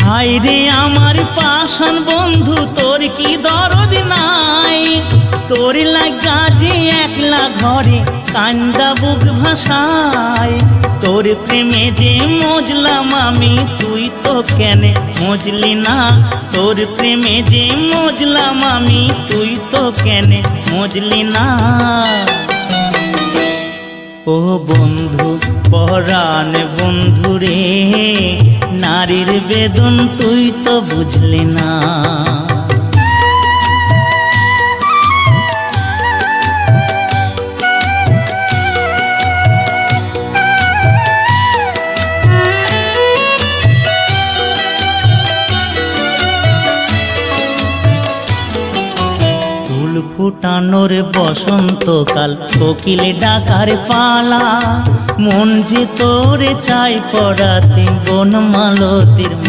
হায় রে আমার পাষাণ বন্ধু, তোর কি দরদ নাই? তোর লাগা যে একলা ঘরে কান্দা বুক ভাষায়। তোর প্রেমে যে মজলাম আমি, তুই তো কেনে মজলি না? তোর প্রেমে যে মজলাম আমি, তুই তো কেনে মজলি না? ও বন্ধু পরাণ বন্ধু রে, নারীর বেদন তুই তো বুঝলি না। ফুটানোর বসন্তকাল, কোকিলে ডাকার পালা, মন যে তোরে চাই পড়াতে বনমালতির